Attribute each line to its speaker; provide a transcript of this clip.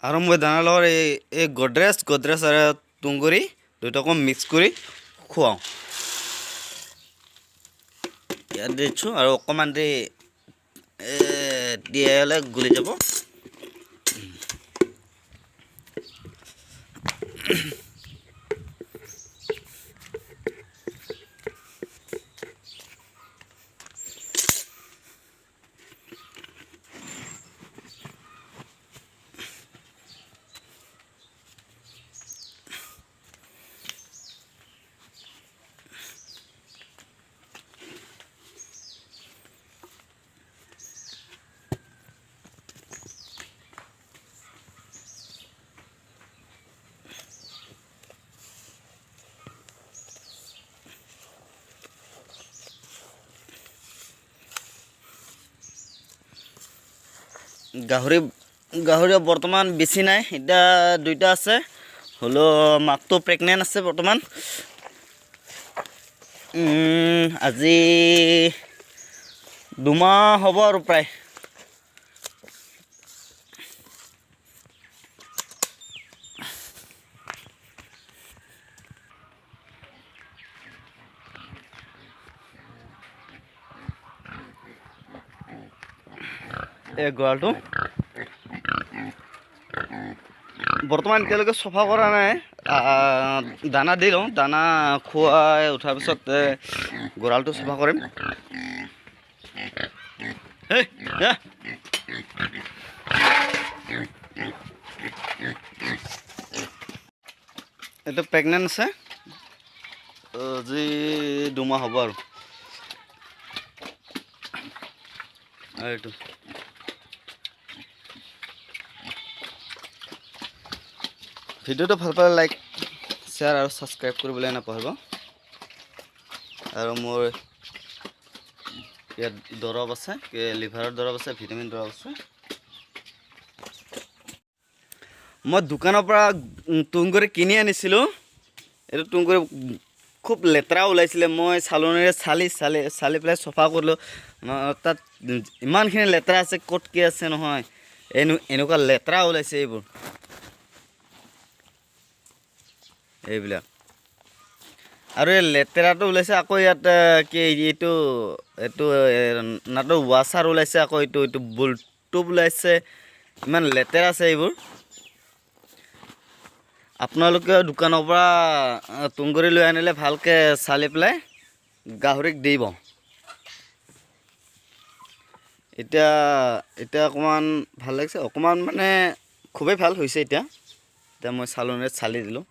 Speaker 1: আৰু মই দানাৰ লগত এই গডৰেজ আৰু তুঁহগুৰি দুটাকো মিক্স কৰি খুৱাওঁ। ইয়াত দিছোঁ আৰু অকণমান দেৰি দিয়ালে গলি যাব। গাহৰি বৰ্তমান বেছি নাই, এতিয়া দুইটা আছে, হ'লেও মাকটো প্ৰেগনেণ্ট আছে বৰ্তমান। আজি 2 মাহ হ'ব আৰু প্ৰায়। এই গঁৰালটো বৰ্তমান এতিয়ালৈকে চফা কৰা নাই, দানা দি লওঁ। দানা খুৱাই উঠাৰ পিছত গঁৰালটো চফা কৰিম। এইটো প্ৰেগনেণ্ট আছে, আজি 2 মাহ হ'ব আৰু এইটো। ভিডিঅ'টো ভাল পালে লাইক, শ্বেয়াৰ আৰু ছাবস্ক্ৰাইব কৰিবলৈ নাপাহৰিব। আৰু মোৰ ইয়াত দৰৱ আছে, লিভাৰৰ দৰৱ আছে, ভিটামিন দৰৱ আছে। মই দোকানৰ পৰা তুঁহগুৰি কিনি আনিছিলোঁ। এইটো তুঁহগুৰি খুব লেতেৰা ওলাইছিলে। মই চালনীৰে চালি পেলাই চফা কৰিলোঁ। তাত ইমানখিনি লেতেৰা আছে, ক'ত কি আছে নহয়, এনেকুৱা লেতেৰা ওলাইছে এইবিলাক। আৰু এই লেতেৰাটো ওলাইছে, আকৌ ইয়াত কি এইটো নাটৰ ৱাছাৰ ওলাইছে, আকৌ এইটো বল্টু ওলাইছে। ইমান লেতেৰা আছে এইবোৰ। আপোনালোকে দোকানৰ পৰা তুঁহগুৰি লৈ আনিলে ভালকৈ চালি পেলাই গাহৰিক দিব। এতিয়া অকণমান ভাল লাগিছে, অকণমান মানে খুবেই ভাল হৈছে। এতিয়া মই চালনীৰে চালি দিলোঁ।